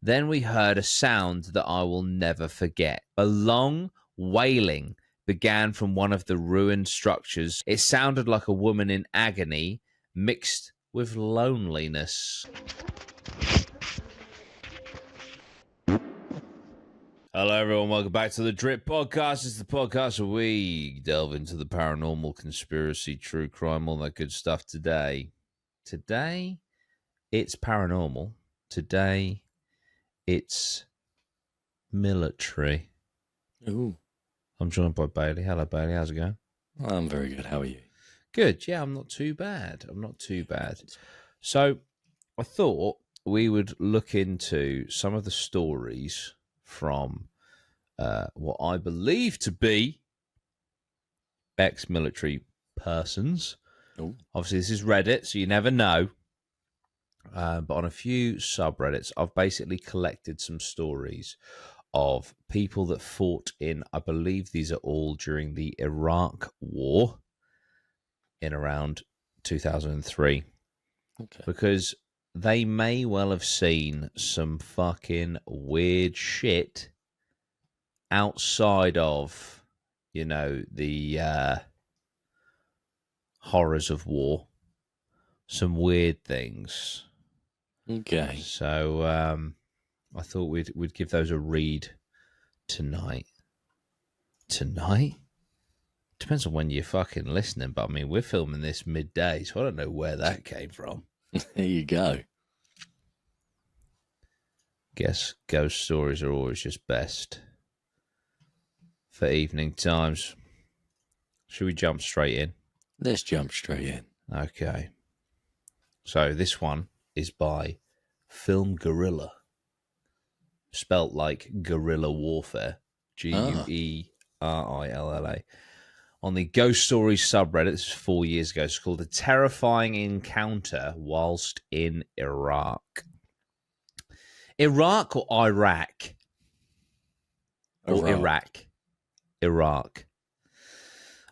Then we heard a sound that I will never forget. A long wailing began from one of the ruined structures. It sounded like a woman in agony mixed with loneliness. Hello, everyone. Welcome back to the Drip Podcast. It's the podcast where we delve into the paranormal, conspiracy, true crime, all that good stuff. Today, it's paranormal. Today, it's military. Ooh. I'm joined by Bailey. Hello, Bailey. How's it going? I'm very good. How are you? Good. Yeah, I'm not too bad. So, I thought we would look into some of the stories from what I believe to be ex-military persons. Ooh. Obviously, this is Reddit, so you never know. But on a few subreddits, I've basically collected some stories of people that fought in, I believe these are all during the Iraq War in around 2003. Okay. Because they may well have seen some fucking weird shit outside of, you know, the horrors of war. Some weird things. Okay. So I thought we'd give those a read tonight. Tonight? Depends on when you're fucking listening, but I mean, we're filming this midday, so I don't know where that came from. There you go. Guess ghost stories are always just best for evening times. Should we jump straight in? Let's jump straight in. Okay. So this one is by Film Gorilla. Spelt like guerrilla warfare. Guerrilla. On the Ghost Stories subreddit, this is 4 years ago. It's called A Terrifying Encounter Whilst in Iraq. Iraq or Iraq? Or Iraq? Iraq.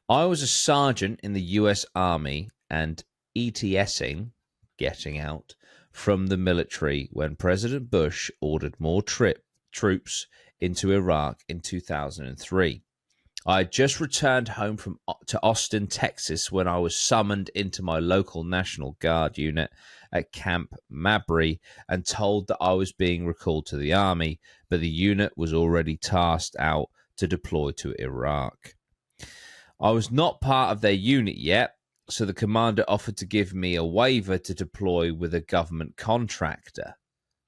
I was a sergeant in the US Army and ETSing, getting out, from the military when President Bush ordered more troops into Iraq in 2003. I had just returned home to Austin, Texas, when I was summoned into my local National Guard unit at Camp Mabry and told that I was being recalled to the Army, but the unit was already tasked out to deploy to Iraq. I was not part of their unit yet, so the commander offered to give me a waiver to deploy with a government contractor,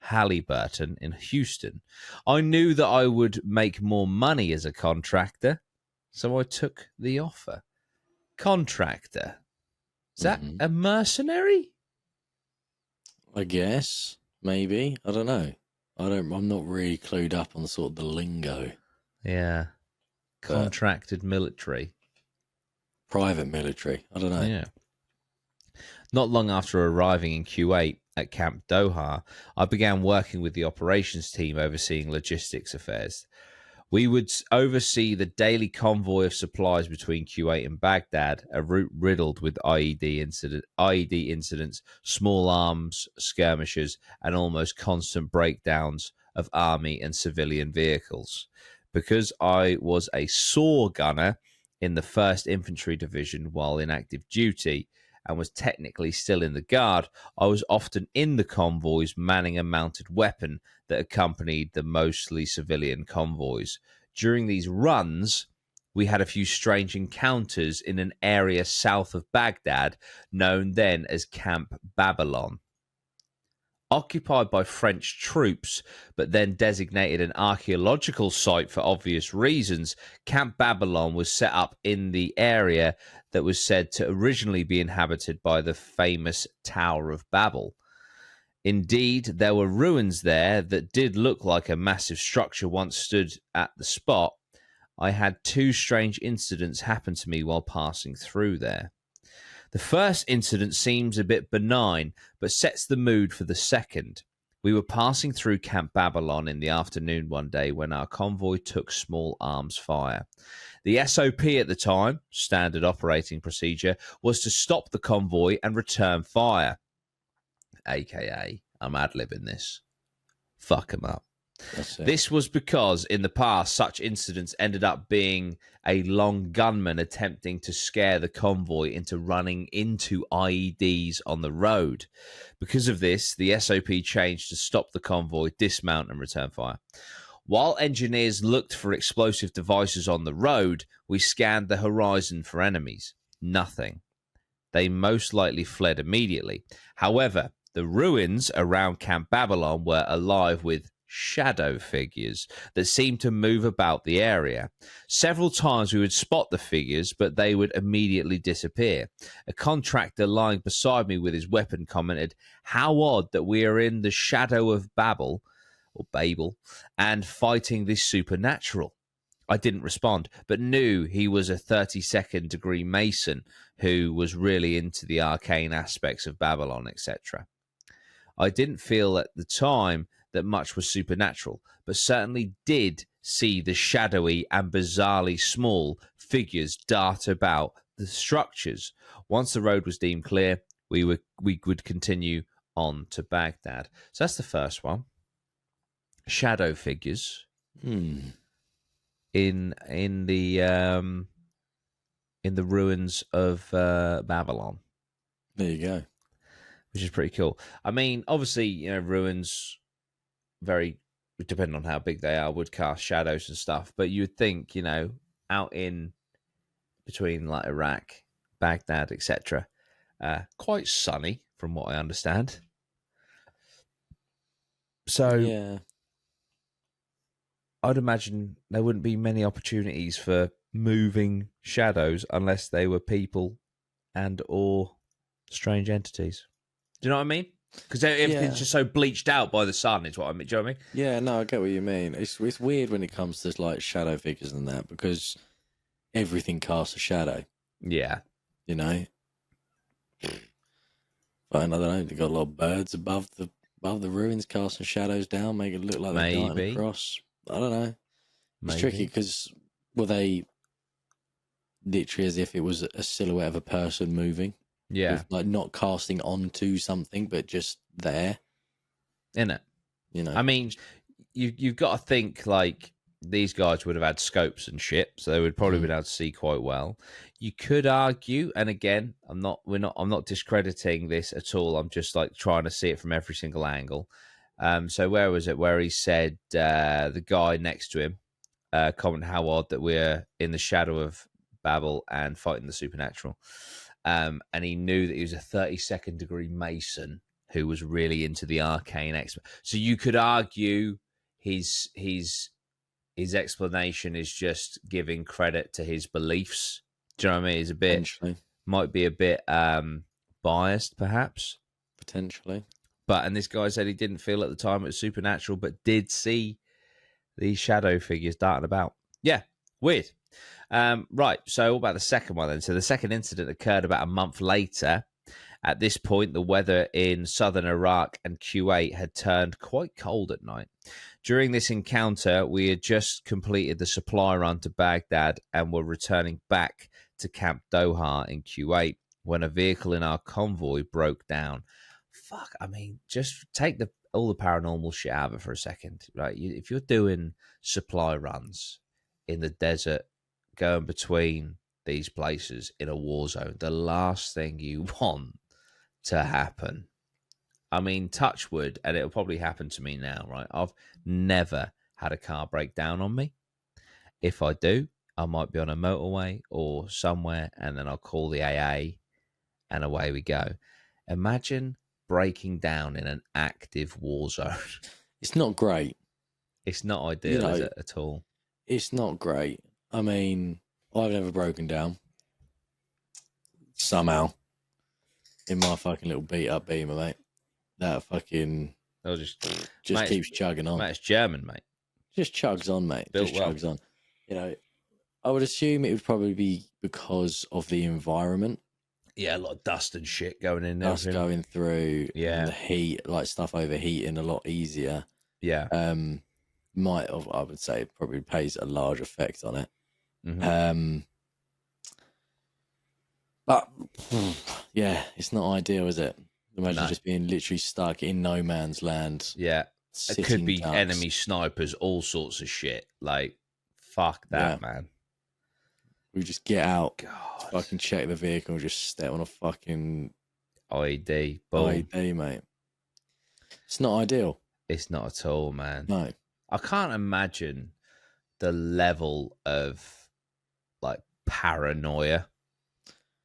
Halliburton, in Houston. I knew that I would make more money as a contractor, so I took the offer. Contractor. Is that a mercenary? I guess. Maybe. I don't know. I'm not really clued up on sort of the lingo. Yeah. Contracted military. Private military. I don't know. Yeah. Not long after arriving in Kuwait at Camp Doha, I began working with the operations team overseeing logistics affairs. We would oversee the daily convoy of supplies between Kuwait and Baghdad, a route riddled with IED incidents, small arms skirmishes, and almost constant breakdowns of army and civilian vehicles. Because I was a saw gunner in the 1st Infantry Division while in active duty and was technically still in the Guard, I was often in the convoys manning a mounted weapon that accompanied the mostly civilian convoys. During these runs, we had a few strange encounters in an area south of Baghdad, known then as Camp Babylon. Occupied by French troops, but then designated an archaeological site for obvious reasons, Camp Babylon was set up in the area that was said to originally be inhabited by the famous Tower of Babel. Indeed, there were ruins there that did look like a massive structure once stood at the spot. I had 2 strange incidents happen to me while passing through there. The first incident seems a bit benign, but sets the mood for the second. We were passing through Camp Babylon in the afternoon one day when our convoy took small arms fire. The SOP at the time, standard operating procedure, was to stop the convoy and return fire. AKA, I'm ad-libbing this. fuck them up. That's it. This was because in the past, such incidents ended up being a lone gunman attempting to scare the convoy into running into IEDs on the road. Because of this, the SOP changed to stop the convoy, dismount, and return fire. While engineers looked for explosive devices on the road, we scanned the horizon for enemies. Nothing. They most likely fled immediately. However, the ruins around Camp Babylon were alive with shadow figures that seemed to move about the area. Several times we would spot the figures, but they would immediately disappear. A contractor lying beside me with his weapon commented, "How odd that we are in the shadow of Babel, or Babel, and fighting this supernatural." I didn't respond, but knew he was a 32nd degree Mason who was really into the arcane aspects of Babylon, etc. I didn't feel at the time that much was supernatural, but certainly did see the shadowy and bizarrely small figures dart about the structures. Once the road was deemed clear, we would continue on to Baghdad. So that's the first one. Shadow figures in the ruins of Babylon. There you go. Which is pretty cool. I mean, obviously, ruins, very depending on how big they are, would cast shadows and stuff. But you would think, out in between like Iraq, Baghdad, etc., quite sunny from what I understand. So yeah, I'd imagine there wouldn't be many opportunities for moving shadows unless they were people and or strange entities. Do you know what I mean? Because everything's just so bleached out by the sun, is what I mean. Do you know what I mean? Yeah, no, I get what you mean. It's weird when it comes to like shadow figures and that, because everything casts a shadow. Yeah. But I don't know, they've got a lot of birds above the ruins casting shadows down, make it look like they're darting across. I don't know. It's tricky because were they literally as if it was a silhouette of a person moving? Yeah. With, like, not casting onto something, but just there. In it. I mean, you've got to think like these guys would have had scopes and shit, so they would probably been able to see quite well. You could argue, and again, I'm not discrediting this at all. I'm just like trying to see it from every single angle. So where was it? Where he said the guy next to him commented how odd that we're in the shadow of Babel and fighting the supernatural. And he knew that he was a 32nd degree Mason who was really into the arcane expert. So you could argue his explanation is just giving credit to his beliefs. Do you know what I mean? He's might be a bit biased, perhaps. Potentially. And this guy said he didn't feel at the time it was supernatural, but did see these shadow figures darting about. Yeah, weird. Right, so what about the second one then? So the second incident occurred about a month later. At this point, the weather in southern Iraq and Kuwait had turned quite cold at night. During this encounter, we had just completed the supply run to Baghdad and were returning back to Camp Doha in Kuwait when a vehicle in our convoy broke down. Fuck, I mean, just take all the paranormal shit out of it for a second, right? If you're doing supply runs in the desert, going between these places in a war zone, the last thing you want to happen, I mean, touch wood, and it'll probably happen to me now, right? I've never had a car break down on me. If I do, I might be on a motorway or somewhere, and then I'll call the AA, and away we go. Imagine breaking down in an active war zone. It's not great. It's not ideal, is it, at all? It's not great. I mean, I've never broken down. Somehow. In my fucking little beat up Beamer, mate. That fucking just mate, keeps chugging on. Mate, it's German, mate. Just chugs on, mate. Built just well. chugs on. I would assume it would probably be because of the environment. Yeah, a lot of dust and shit going in there. Dust going through. Yeah. And the heat, like stuff overheating a lot easier. Yeah. Might have, I would say, probably plays a large effect on it. Mm-hmm. But yeah, it's not ideal, is it? Imagine just being literally stuck in no man's land. Yeah. it could be enemy snipers, all sorts of shit. Like, fuck that, man. We just get out, fucking check the vehicle, and just step on a fucking IED. Boom. IED, mate. It's not ideal. It's not at all, man. No. I can't imagine the level of, like, paranoia.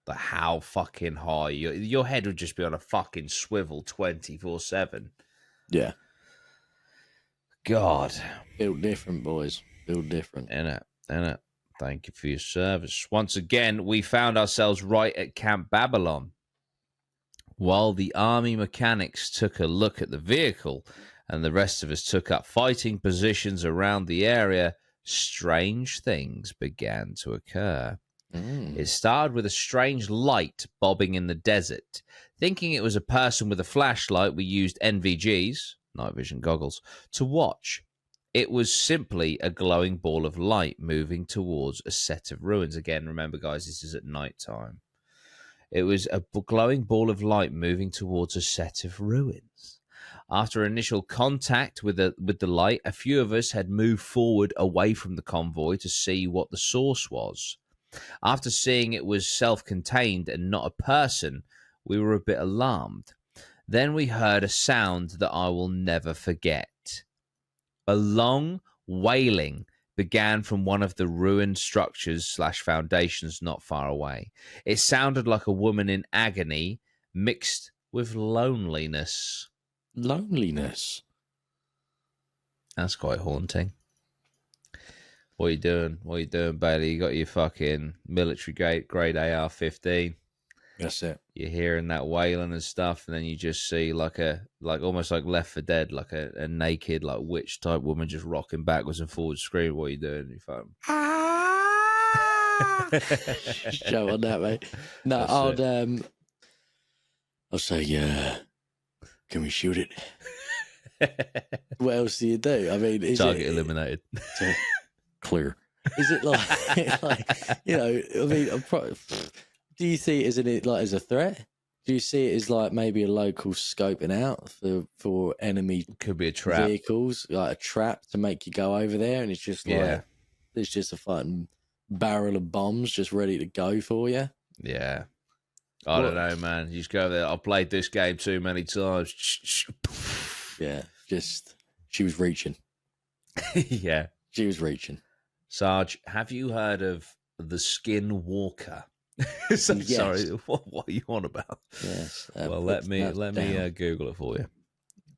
Like, how fucking high. Your head would just be on a fucking swivel 24/7. Yeah. God. Built different, boys. Built different. Innit? Thank you for your service. Once again, we found ourselves right at Camp Babylon. While the army mechanics took a look at the vehicle and the rest of us took up fighting positions around the area, strange things began to occur. It started with a strange light bobbing in the desert. Thinking it was a person with a flashlight, we used NVGs, night vision goggles, to watch. It was simply a glowing ball of light moving towards a set of ruins. Again, remember, guys, this is at night time. It was a glowing ball of light moving towards a set of ruins. After initial contact with the light, a few of us had moved forward away from the convoy to see what the source was. After seeing it was self-contained and not a person, we were a bit alarmed. Then we heard a sound that I will never forget. A long wailing began from one of the ruined structures / foundations not far away. It sounded like a woman in agony mixed with loneliness. Loneliness? That's quite haunting. What are you doing? Bailey? You got your fucking military grade AR-15. That's it. You're hearing that wailing and stuff, and then you just see like almost like Left 4 Dead, like a naked, like witch type woman just rocking backwards and forwards, screaming. What are you doing? Your phone. Show on that, mate. No, I'll say, can we shoot it? What else do you do? I mean, is target eliminated. Clear. Is it like, I mean, do you see it as a threat? Do you see it as like maybe a local scoping out for enemy could be a trap vehicles, like a trap to make you go over there, and it's just like it's just a fucking barrel of bombs just ready to go for you? Yeah. I don't know, man. You just go there. I've played this game too many times. Yeah, just she was reaching. Yeah. She was reaching. Sarge, have you heard of the Skin Walker? Sorry, what are you on about? Yes. Well, let me Google it for you.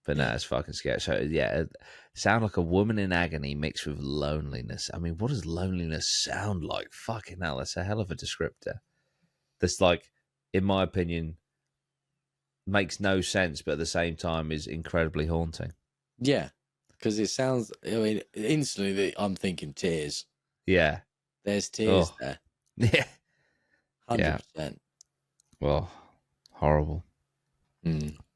But no, it's fucking scary. So yeah, it sound like a woman in agony mixed with loneliness. I mean, what does loneliness sound like? Fucking hell, that's a hell of a descriptor. That's like, in my opinion, makes no sense, but at the same time is incredibly haunting. Yeah, because it sounds. I mean, instantly I'm thinking tears. Yeah, there's tears there. Yeah. 100%. Well, horrible.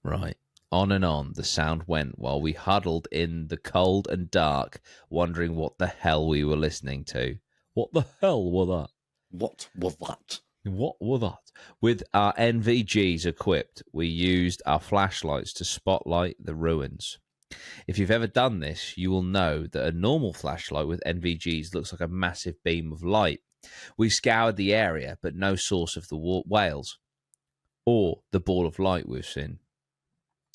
Right. On and on the sound went while we huddled in the cold and dark, wondering what the hell we were listening to. What the hell was that? What was that? What was that? With our NVGs equipped, we used our flashlights to spotlight the ruins. If you've ever done this, you will know that a normal flashlight with NVGs looks like a massive beam of light. We scoured the area, but no source of the wails or the ball of light we've seen.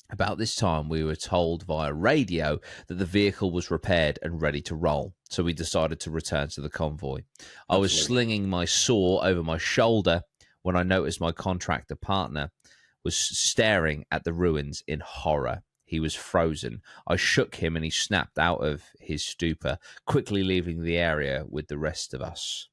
About this time, we were told via radio that the vehicle was repaired and ready to roll, so we decided to return to the convoy. I was slinging my saw over my shoulder when I noticed my contractor partner was staring at the ruins in horror. He was frozen. I shook him and he snapped out of his stupor, quickly leaving the area with the rest of us.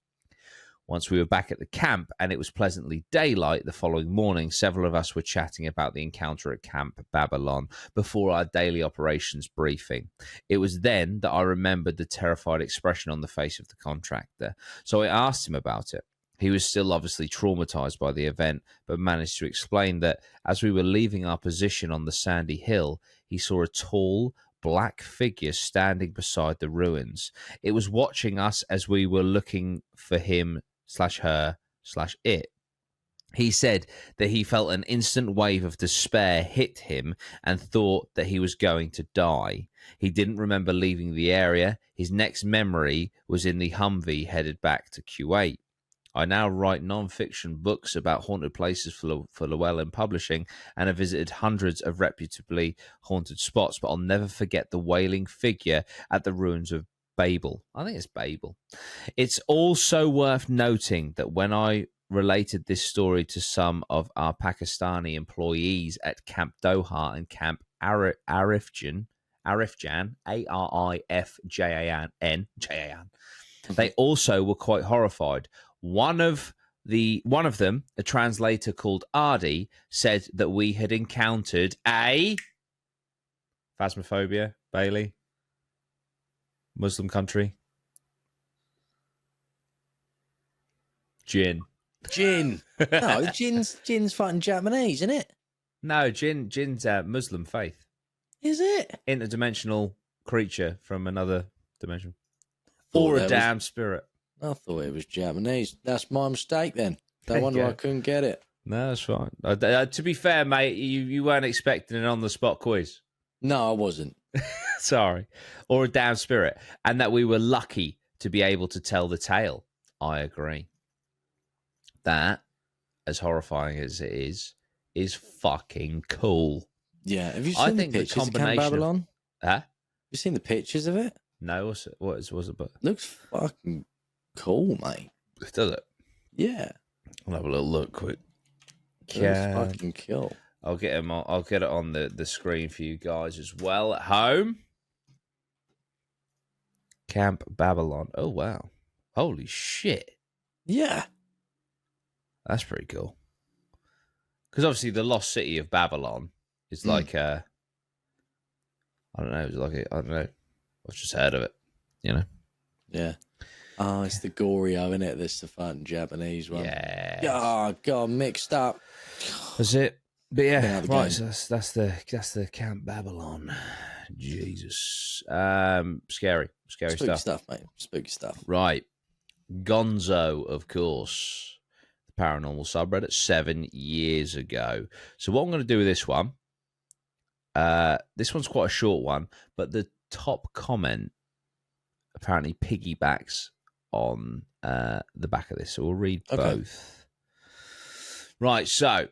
Once we were back at the camp and it was pleasantly daylight the following morning, several of us were chatting about the encounter at Camp Babylon before our daily operations briefing. It was then that I remembered the terrified expression on the face of the contractor, so I asked him about it. He was still obviously traumatized by the event, but managed to explain that as we were leaving our position on the sandy hill, he saw a tall, black figure standing beside the ruins. It was watching us as we were looking for him/her/it. He said that he felt an instant wave of despair hit him and thought that he was going to die. He didn't remember leaving the area. His next memory was in the Humvee headed back to Kuwait. I now write non-fiction books about haunted places for Llewellyn Publishing and have visited hundreds of reputably haunted spots, but I'll never forget the wailing figure at the ruins of Babel. I think it's Babel. It's also worth noting that when I related this story to some of our Pakistani employees at Camp Doha and Camp Arifjan, Arifjan, they also were quite horrified. One of them, a translator called Ardi, said that we had encountered a phasmophobia, Bailey, Muslim country, jinn. No, jinn's fighting Japanese, isn't it? No, jinn's Muslim faith. Is it? Interdimensional creature from another dimension. Or a damn spirit. I thought it was Japanese. That's my mistake then. No wonder I couldn't get it. No, that's fine. To be fair, mate, you weren't expecting an on-the-spot quiz. No, I wasn't. Sorry. Or a damn spirit. And that we were lucky to be able to tell the tale. I agree. That, as horrifying as it is fucking cool. Yeah. Have you seen the pictures of Camp Babylon? Huh? Have you seen the pictures of it? No, what's it but? Looks fucking cool, mate. Does it? Yeah. I'll have a little look quick. Looks fucking cool. I'll get it on the screen for you guys as well at home. Camp Babylon. Oh wow. Holy shit. Yeah. That's pretty cool. Because obviously the lost city of Babylon is like I don't know, it's like I don't know. I've just heard of it, you know. Yeah. Oh, it's the Goryeo, isn't it? That's the fun Japanese one. Yeah. Oh god, mixed up. That's it. But yeah, right. So that's the Camp Babylon. Jesus. Scary Spooky stuff, mate. Spooky stuff. Right. Gonzo, of course. Paranormal subreddit 7 years ago. So what I'm going to do with this one's quite a short one, but the top comment apparently piggybacks on the back of this. So we'll read both. Right, so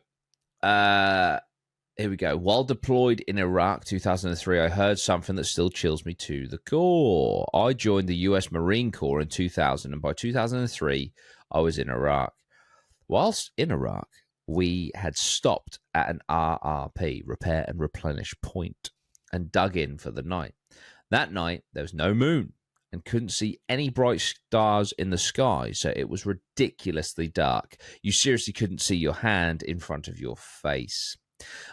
here we go. While deployed in Iraq 2003, I heard something that still chills me to the core. I joined the US Marine Corps in 2000, and by 2003, I was in Iraq. Whilst in Iraq, we had stopped at an RRP, repair and replenish point, and dug in for the night. That night, there was no moon and couldn't see any bright stars in the sky, so it was ridiculously dark. You seriously couldn't see your hand in front of your face.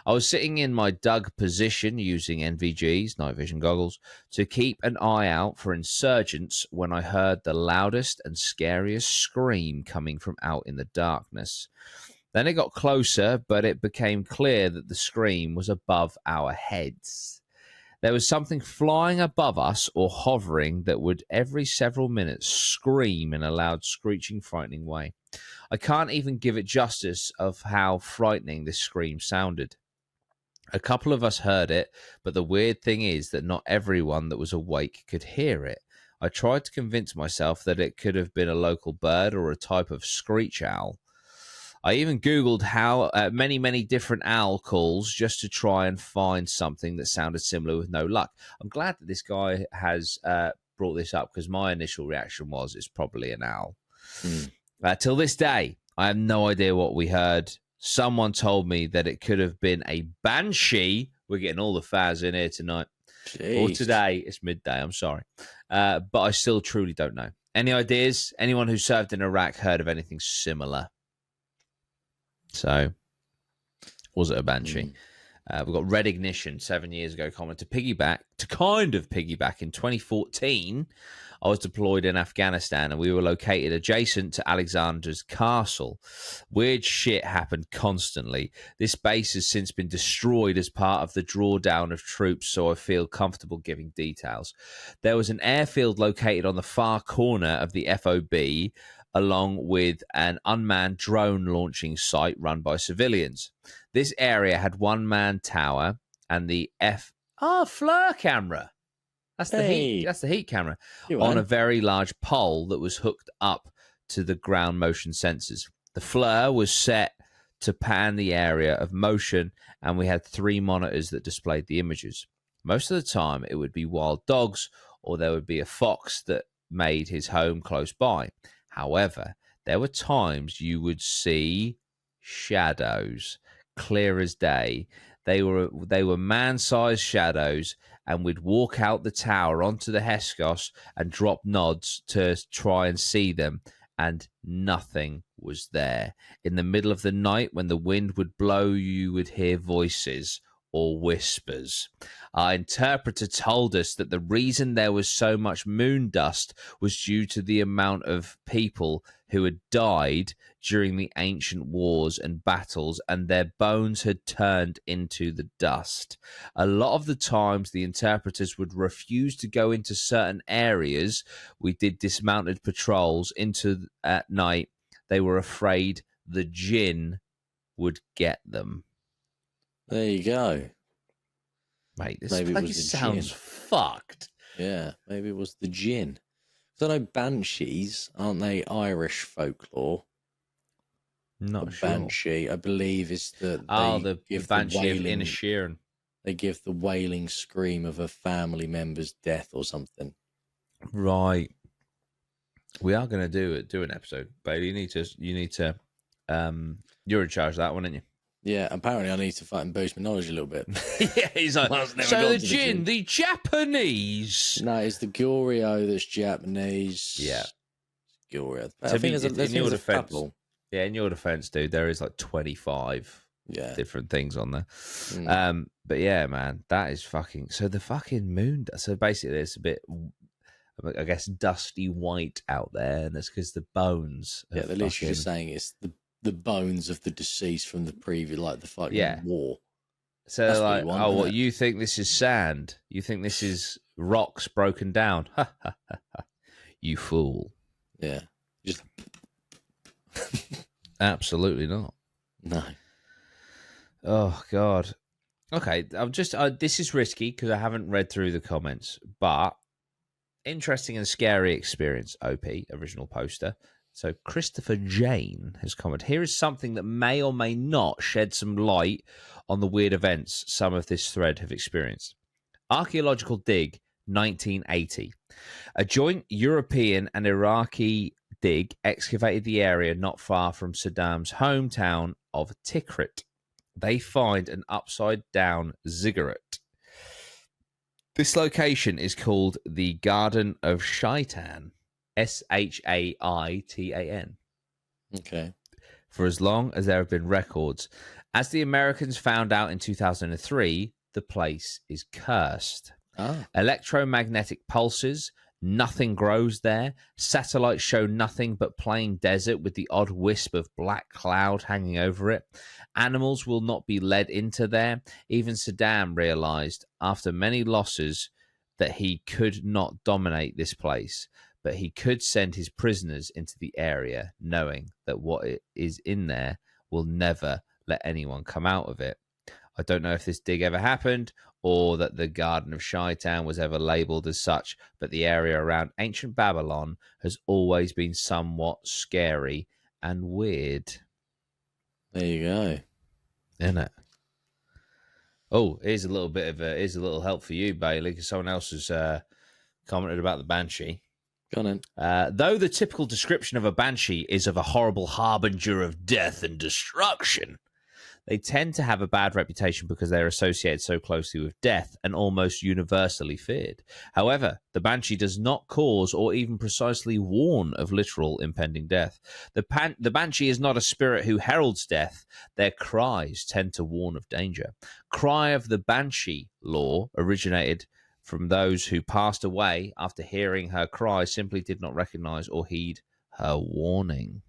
I was sitting in my dug position using NVGs, night vision goggles, to keep an eye out for insurgents when I heard the loudest and scariest scream coming from out in the darkness. Then it got closer, but it became clear that the scream was above our heads. There was something flying above us or hovering that would every several minutes scream in a loud, screeching, frightening way. I can't even give it justice of how frightening this scream sounded. A couple of us heard it, but the weird thing is that not everyone that was awake could hear it. I tried to convince myself that it could have been a local bird or a type of screech owl. I even Googled how many different owl calls just to try and find something that sounded similar with no luck. I'm glad that this guy has brought this up because my initial reaction was it's probably an owl. Till this day, I have no idea what we heard. Someone told me that it could have been a banshee. We're getting all the faz in here tonight. Jeez. Or today. It's midday. I'm sorry. But I still truly don't know. Any ideas? Anyone who served in Iraq heard of anything similar? So, was it a banshee? We've got Red Ignition 7 years ago comment to kind of piggyback in 2014. I was deployed in Afghanistan and we were located adjacent to Alexander's castle. Weird shit happened constantly. This base has since been destroyed as part of the drawdown of troops, so I feel comfortable giving details. There was an airfield located on the far corner of the FOB, along with an unmanned drone launching site run by civilians. This area had one-man tower and the FLIR camera. That's the heat. That's the heat camera on a very large pole that was hooked up to the ground motion sensors. The FLIR was set to pan the area of motion, and we had 3 monitors that displayed the images. Most of the time, it would be wild dogs, or there would be a fox that made his home close by. However, there were times you would see shadows, clear as day. They were man-sized shadows, and we'd walk out the tower onto the Hescos and drop nods to try and see them, and nothing was there. In the middle of the night, when the wind would blow, you would hear voices or whispers. Our interpreter told us that the reason there was so much moon dust was due to the amount of people who had died during the ancient wars and battles, and their bones had turned into the dust. A lot of the times, the interpreters would refuse to go into certain areas. We did dismounted patrols at night. They were afraid the jinn would get them. There you go. Mate, this place sounds fucked. Yeah, maybe it was the jinn. So I know banshees, aren't they Irish folklore? Not sure. Banshee, I believe, is the banshee of Inisherin. They give the wailing scream of a family member's death or something. Right. We are going to do an episode, Bailey. You need to. You're in charge of that one, aren't you? Yeah, apparently I need to fucking boost my knowledge a little bit. Yeah, he's like, so the jinn, the Japanese. No, it's the Goryo that's Japanese. Yeah. Goryo. So I think in your defense, yeah, in your defense, dude, there is like 25 different things on there. But yeah, man, that is fucking, so the fucking moon, so basically it's a bit, I guess, dusty white out there, and that's because the bones. Yeah, they're literally just saying it's the bones of the deceased from the previous, like the fucking war. So they're like, what, you think this is sand? You think this is rocks broken down? You fool. Yeah. Just absolutely not. No. Oh, God. Okay, this is risky because I haven't read through the comments, but interesting and scary experience, OP, original poster. So Christopher Jane has commented, here is something that may or may not shed some light on the weird events some of this thread have experienced. Archaeological dig, 1980. A joint European and Iraqi dig excavated the area not far from Saddam's hometown of Tikrit. They find an upside-down ziggurat. This location is called the Garden of Shaitan. Shaitan. Okay. For as long as there have been records. As the Americans found out in 2003, the place is cursed. Electromagnetic pulses, nothing grows there. Satellites show nothing but plain desert with the odd wisp of black cloud hanging over it. Animals will not be led into there. Even Saddam realized after many losses that he could not dominate this place, but he could send his prisoners into the area, knowing that what is in there will never let anyone come out of it. I don't know if this dig ever happened or that the Garden of Shaitan was ever labeled as such, but the area around ancient Babylon has always been somewhat scary and weird. There you go. Isn't it? Oh, here's a little help for you, Bailey, because someone else has commented about the Banshee. Go on in. Though the typical description of a Banshee is of a horrible harbinger of death and destruction, they tend to have a bad reputation because they're associated so closely with death and almost universally feared. However, the Banshee does not cause or even precisely warn of literal impending death. The Banshee is not a spirit who heralds death. Their cries tend to warn of danger. Cry of the Banshee lore originated from those who passed away after hearing her cry, simply did not recognize or heed her warning.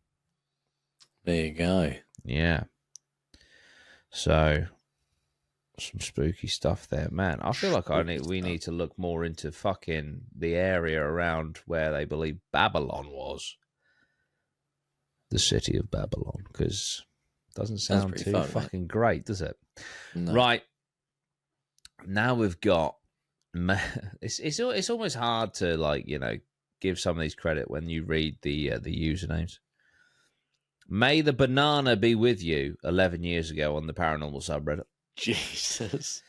There you go. Yeah. So, some spooky stuff there, man. I feel like we need to look more into fucking the area around where they believe Babylon was. the city of Babylon, because it doesn't sound too fun, fucking great, does it? No. Right. Now we've got... It's almost hard to, like, you know, give some of these credit when you read the usernames. May the banana be with you, 11 years ago on the Paranormal subreddit. Jesus.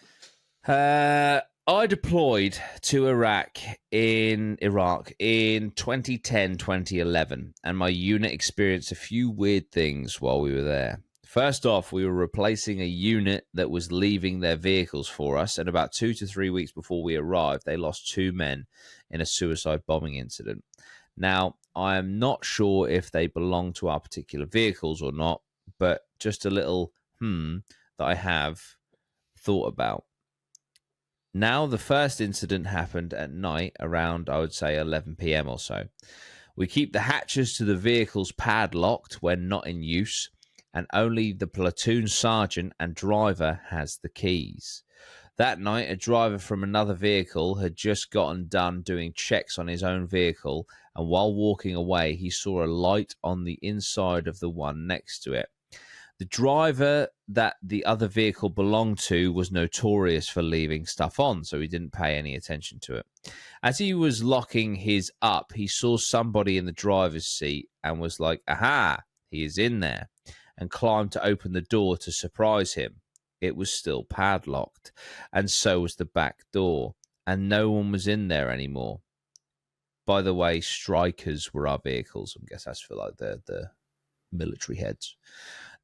I deployed to Iraq in 2010, 2011, and my unit experienced a few weird things while we were there. First off, we were replacing a unit that was leaving their vehicles for us, and about 2 to 3 weeks before we arrived, they lost 2 men in a suicide bombing incident. Now, I am not sure if they belong to our particular vehicles or not, but just a little that I have thought about. Now, the first incident happened at night around, I would say, 11 p.m. or so. We keep the hatches to the vehicles padlocked when not in use, and only the platoon sergeant and driver has the keys. That night, a driver from another vehicle had just gotten done doing checks on his own vehicle, and while walking away, he saw a light on the inside of the one next to it. The driver that the other vehicle belonged to was notorious for leaving stuff on, so he didn't pay any attention to it. As he was locking his up, he saw somebody in the driver's seat and was like, aha, he is in there, and climbed to open the door to surprise him. It was still padlocked, and so was the back door, and no one was in there anymore. By the way, strikers were our vehicles. I guess that's for like the military heads.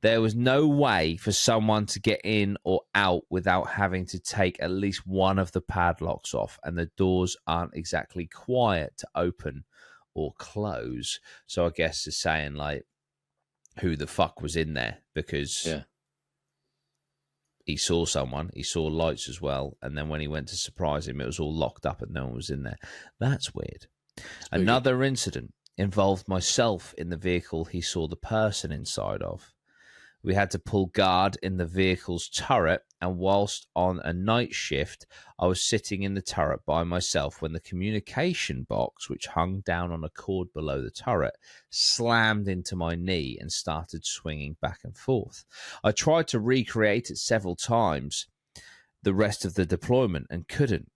There was no way for someone to get in or out without having to take at least one of the padlocks off, and the doors aren't exactly quiet to open or close. So I guess it's saying, like, who the fuck was in there, because he saw someone, he saw lights as well, and then when he went to surprise him, it was all locked up and no one was in there. That's weird. Spooky. Another incident involved myself in the vehicle he saw the person inside of. We had to pull guard in the vehicle's turret, and whilst on a night shift, I was sitting in the turret by myself when the communication box, which hung down on a cord below the turret, slammed into my knee and started swinging back and forth. I tried to recreate it several times the rest of the deployment and couldn't.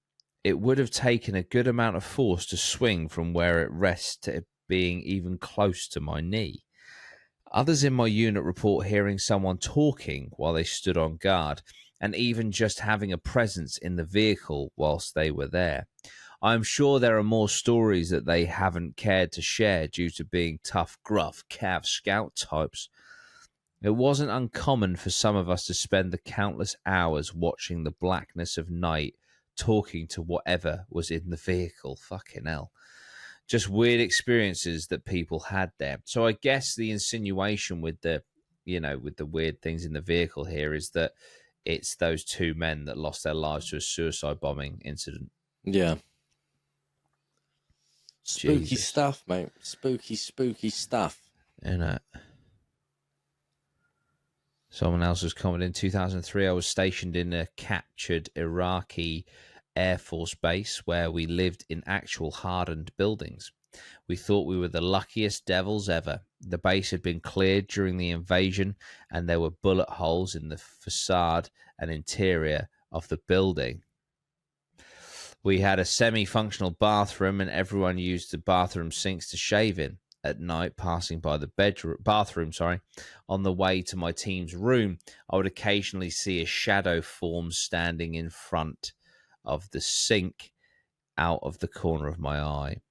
It would have taken a good amount of force to swing from where it rests to it being even close to my knee. Others in my unit report hearing someone talking while they stood on guard, and even just having a presence in the vehicle whilst they were there. I am sure there are more stories that they haven't cared to share due to being tough, gruff, Cav Scout types. It wasn't uncommon for some of us to spend the countless hours watching the blackness of night, talking to whatever was in the vehicle. Fucking hell. Just weird experiences that people had there. So I guess the insinuation with the, you know, with the weird things in the vehicle here is that it's those 2 men that lost their lives to a suicide bombing incident. Yeah. Spooky stuff, mate. Spooky stuff. Innit? Someone else has commented, in 2003, I was stationed in a captured Iraqi Air Force base where we lived in actual hardened buildings. We thought we were the luckiest devils ever. The base had been cleared during the invasion, and there were bullet holes in the facade and interior of the building. We had a semi-functional bathroom, and everyone used the bathroom sinks to shave in. At night, passing by the bathroom, on the way to my team's room, I would occasionally see a shadow form standing in front of the sink out of the corner of my eye,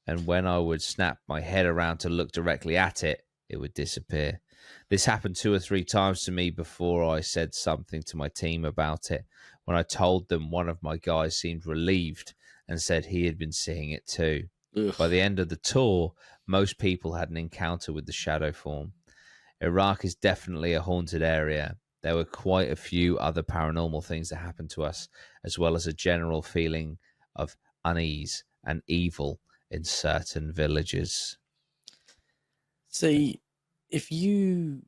and when I would snap my head around to look directly at it, it would disappear. This happened 2 or 3 times to me before I said something to my team about it. When I told them, one of my guys seemed relieved and said he had been seeing it too. Ugh. By the end of the tour, most people had an encounter with the shadow form. Iraq is definitely a haunted area. There were quite a few other paranormal things that happened to us, as well as a general feeling of unease and evil in certain villages. See, if you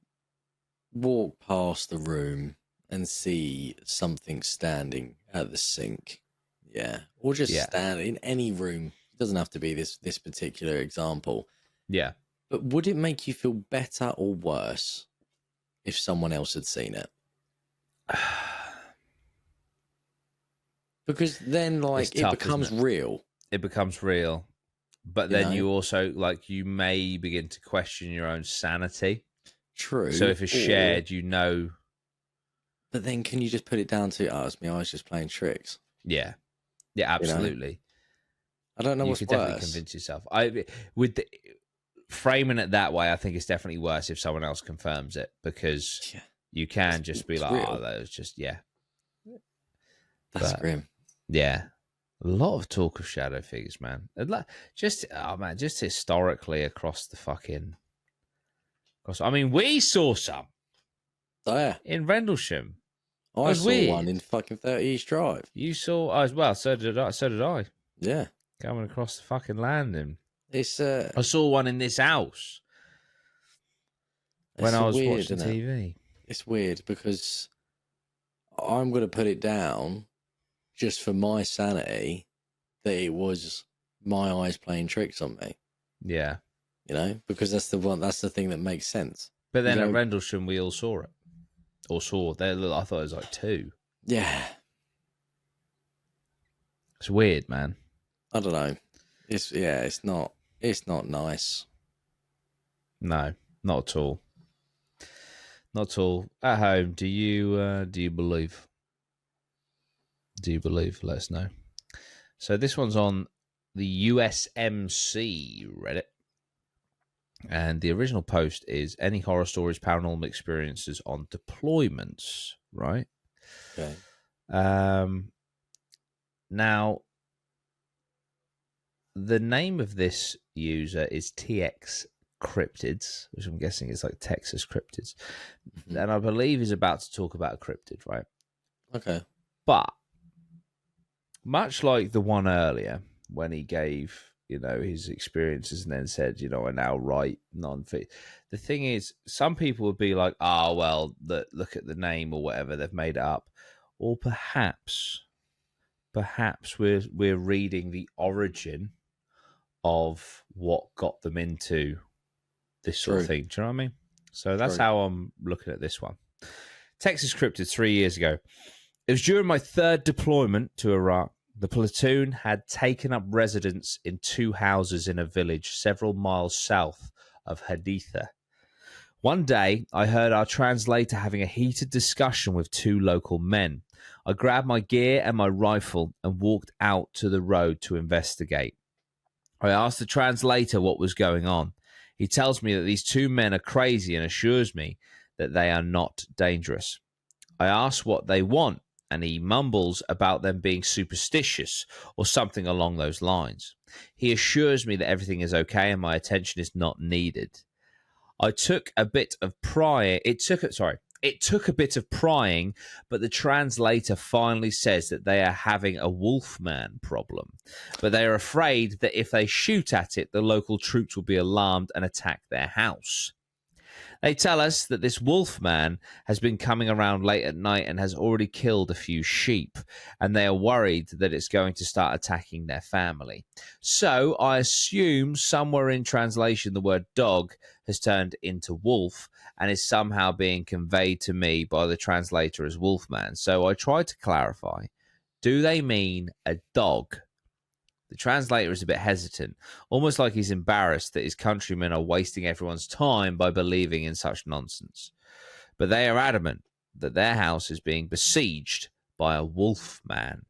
walk past the room and see something standing at the sink, or just stand in any room, it doesn't have to be this particular example. Yeah. But would it make you feel better or worse if someone else had seen it? Because then, like, it becomes real. It becomes real. But then you also, like, you may begin to question your own sanity. True. So if it's shared, you know. But then can you just put it down to, oh, it's me, I was just playing tricks? Yeah. Yeah, absolutely. You know? I don't know what's worse. You could definitely convince yourself. Framing it that way, I think it's definitely worse if someone else confirms it, because you can just be like, real. Oh, that was just, That's grim. Yeah. A lot of talk of shadow figures, man. Just historically across the fucking... I mean, we saw some. Oh, yeah. In Rendlesham. I saw one in fucking 30 East Drive. You saw as well, so did I. Yeah. Coming across the fucking landing. It's I saw one in this house when I was watching TV. It's weird because I'm going to put it down just for my sanity that it was my eyes playing tricks on me. Yeah. You know, because that's the thing that makes sense. But then at Rendlesham, we all saw it. Or saw. I thought it was like 2. Yeah. It's weird, man. I don't know. It's not nice. No, not at all. Not at all. At home, do you believe? Do you believe? Let us know. So this one's on the USMC Reddit. And the original post is any horror stories, paranormal experiences on deployments, right? Okay. Now, the name of this user is TX Cryptids, which I'm guessing is like Texas Cryptids. Mm-hmm. And I believe he's about to talk about a cryptid, right? Okay. But much like the one earlier, when he gave, his experiences and then said, I now write non-fit. The thing is, some people would be like, oh, well, look at the name or whatever, they've made it up. Or perhaps we're reading the origin of what got them into this sort of thing. Do you know what I mean? So that's how I'm looking at this one. Texas Cryptid 3 years ago. It was during my 3rd deployment to Iraq. The platoon had taken up residence in 2 houses in a village several miles south of Haditha. One day, I heard our translator having a heated discussion with 2 local men. I grabbed my gear and my rifle and walked out to the road to investigate. I asked the translator what was going on. He tells me that these 2 men are crazy and assures me that they are not dangerous. I ask what they want, and he mumbles about them being superstitious or something along those lines. He assures me that everything is okay and my attention is not needed. It took a bit of prying, but the translator finally says that they are having a wolfman problem. But they are afraid that if they shoot at it, the local troops will be alarmed and attack their house. They tell us that this wolfman has been coming around late at night and has already killed a few sheep, and they are worried that it's going to start attacking their family. So I assume somewhere in translation the word dog has turned into wolf and is somehow being conveyed to me by the translator as wolfman. So I tried to clarify. Do they mean a dog? The translator is a bit hesitant, almost like he's embarrassed that his countrymen are wasting everyone's time by believing in such nonsense. But they are adamant that their house is being besieged by a wolf man.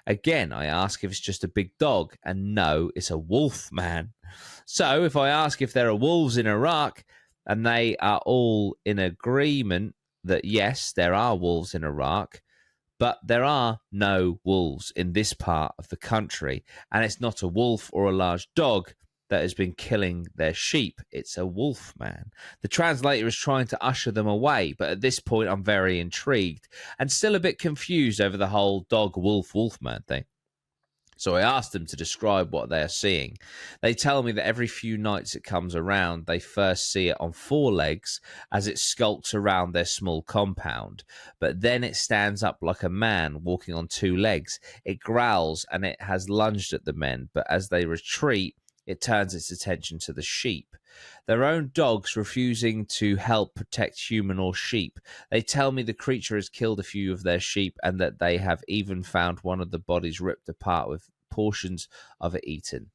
Again, I ask if it's just a big dog, and no, it's a wolf man. So if I ask if there are wolves in Iraq, and they are all in agreement that yes, there are wolves in Iraq, but there are no wolves in this part of the country, and it's not a wolf or a large dog that has been killing their sheep. It's a wolf man. The translator is trying to usher them away, but at this point I'm very intrigued and still a bit confused over the whole dog-wolf-wolfman thing. So I asked them to describe what they are seeing. They tell me that every few nights it comes around, they first see it on 4 legs as it skulks around their small compound. But then it stands up like a man walking on 2 legs. It growls and it has lunged at the men, but as they retreat, It turns its attention to the sheep. Their own dogs refusing to help protect human or sheep. They tell me the creature has killed a few of their sheep and that they have even found one of the bodies ripped apart with portions of it eaten.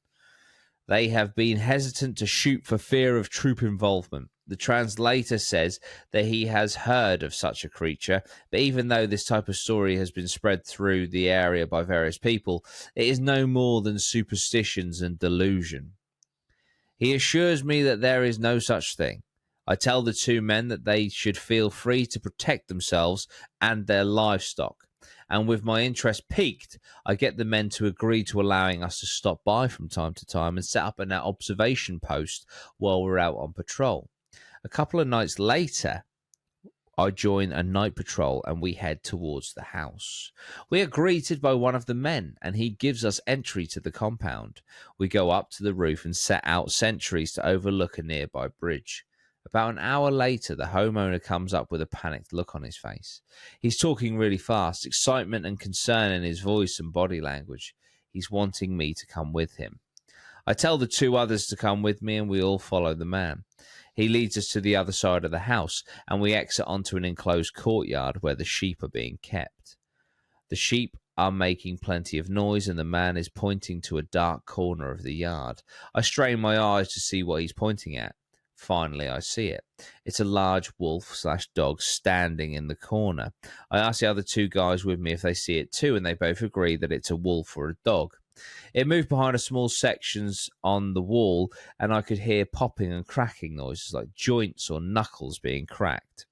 They have been hesitant to shoot for fear of troop involvement. The translator says that he has heard of such a creature, but even though this type of story has been spread through the area by various people, it is no more than superstitions and delusion. He assures me that there is no such thing. I tell the two men that they should feel free to protect themselves and their livestock. And with my interest piqued, I get the men to agree to allowing us to stop by from time to time and set up an observation post while we're out on patrol. A couple of nights later, I join a night patrol and we head towards the house. We are greeted by one of the men and he gives us entry to the compound. We go up to the roof and set out sentries to overlook a nearby bridge. About an hour later, the homeowner comes up with a panicked look on his face. He's talking really fast, excitement and concern in his voice and body language. He's wanting me to come with him. I tell the two others to come with me and we all follow the man. He leads us to the other side of the house and we exit onto an enclosed courtyard where the sheep are being kept. The sheep are making plenty of noise and the man is pointing to a dark corner of the yard. I strain my eyes to see what he's pointing at. Finally, I see it. It's a large wolf/dog standing in the corner. I ask the other two guys with me if they see it too, and they both agree that it's a wolf or a dog. It moved behind a small sections on the wall, and I could hear popping and cracking noises like joints or knuckles being cracked.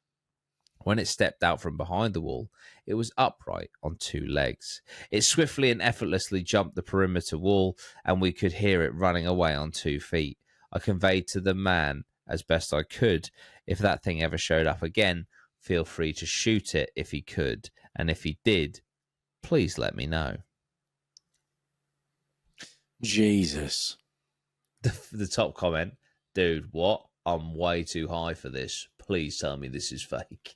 When it stepped out from behind the wall, it was upright on two legs. It swiftly and effortlessly jumped the perimeter wall, and we could hear it running away on 2 feet. I conveyed to the man as best I could, if that thing ever showed up again, feel free to shoot it if he could, and if he did, please let me know. Jesus. The top comment, dude, what? I'm way too high for this. Please tell me this is fake.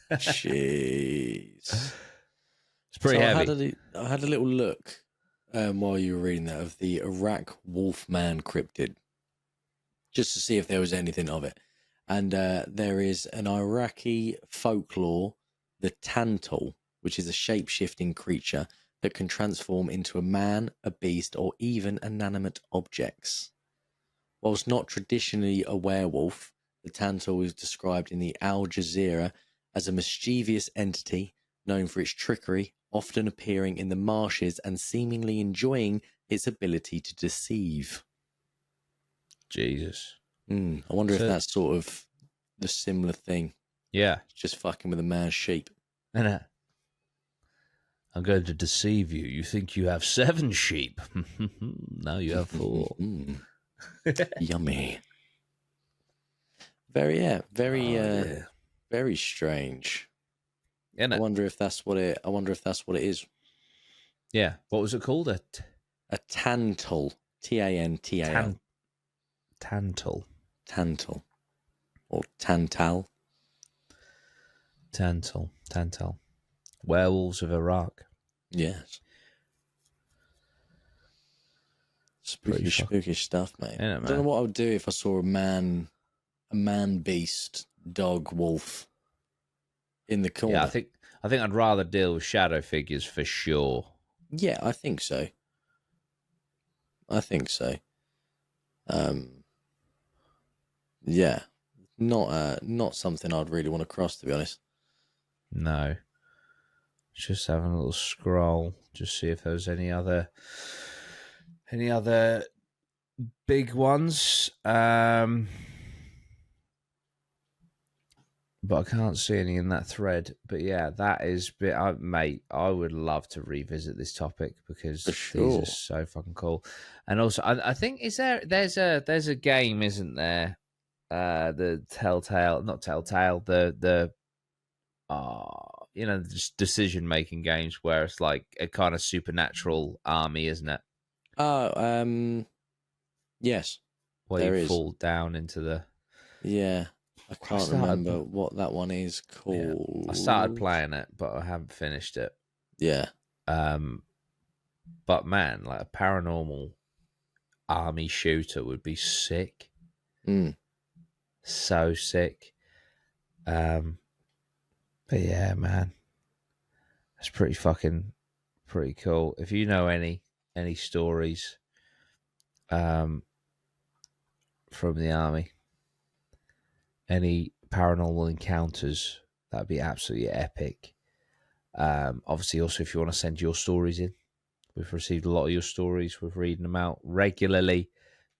Jeez. It's pretty heavy. I had a little look while you were reading that of the Iraq Wolfman cryptid, just to see if there was anything of it. And there is an Iraqi folklore, the Tantal, which is a shape-shifting creature that can transform into a man, a beast, or even inanimate objects. Whilst not traditionally a werewolf, the Tantal is described in the Al Jazeera as a mischievous entity known for its trickery, often appearing in the marshes and seemingly enjoying its ability to deceive. Jesus. I wonder if that's sort of the similar thing. Yeah. Just fucking with a man's sheep. I'm going to deceive you. You think you have 7 sheep. Now you have 4. Yummy. Very strange. Isn't it? I wonder if that's what it is. Yeah. What was it called? A tantal. Tantal. Tantal. Tantal. Or tantal. Tantal. Werewolves of Iraq. Yes. Spooky stuff, mate. Yeah, I don't know what I would do if I saw a man beast, dog, wolf in the corner. Yeah, I think I'd rather deal with shadow figures for sure. Yeah, I think so. Yeah, not something I'd really want to cross, to be honest. No. Just having a little scroll, just see if there's any other big ones. But I can't see any in that thread. But yeah, that is mate, I would love to revisit this topic because these are so fucking cool. And also I think there's a game, isn't there? The just decision making games where it's like a kind of supernatural army, isn't it? Yes. Where you fall down into the I can't remember what that one is called. Yeah. I started playing it, but I haven't finished it. Yeah. But man, like a paranormal army shooter would be sick. Mm. So sick. But yeah, man, that's pretty cool. If you know any stories from the army, any paranormal encounters, that'd be absolutely epic. Obviously, also, if you want to send your stories in, we've received a lot of your stories. We're reading them out regularly.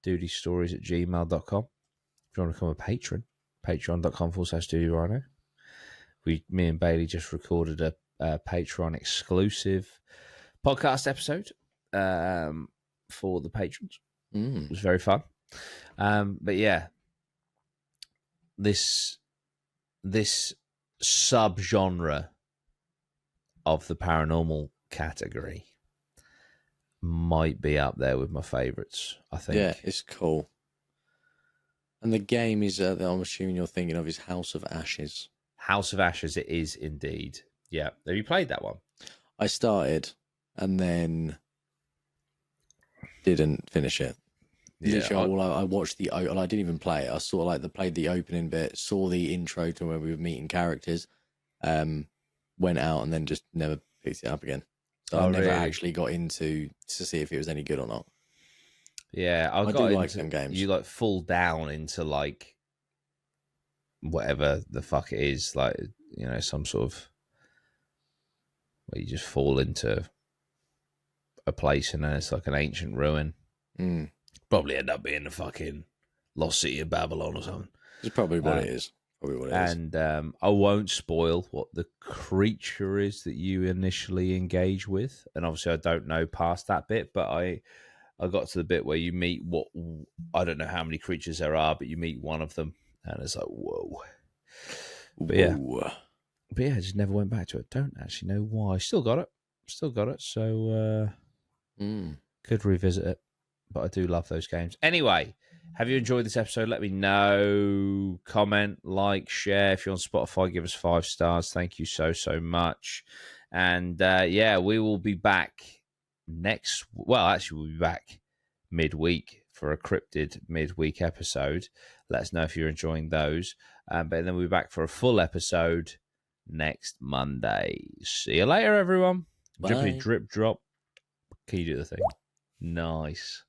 dutystories@gmail.com. If you want to become a patron, patreon.com/dudyrhino. Me and Bailey just recorded a Patreon exclusive podcast episode for the patrons. It was very fun. But yeah, this subgenre of the paranormal category might be up there with my favorites, I think. Yeah, it's cool. And the game is, I'm assuming you're thinking of, is House of Ashes. House of Ashes, it is indeed. Yeah. Have you played that one? I started and then didn't finish it. Literally, I watched I didn't even play it. I sort of played the opening bit, saw the intro to where we were meeting characters, went out and then just never picked it up again. So I never actually got into to see if it was any good or not. Yeah, I do like them games. You fall down into whatever the fuck it is, some sort of where you just fall into a place and then it's like an ancient ruin. Probably end up being the fucking lost city of Babylon or something. It's probably what it is. And I won't spoil what the creature is that you initially engage with. And obviously I don't know past that bit, but I got to the bit where you meet I don't know how many creatures there are, but you meet one of them and it's like, whoa. But yeah, I just never went back to it. Don't actually know why. Still got it. So could revisit it. But I do love those games. Anyway, have you enjoyed this episode? Let me know. Comment, like, share. If you're on Spotify, give us 5 stars. Thank you so much. And we will be back we'll be back midweek for a cryptid midweek episode. Let us know if you're enjoying those. But then we'll be back for a full episode next Monday. See you later, everyone. Bye. Drippity drip drop. Can you do the thing? Nice.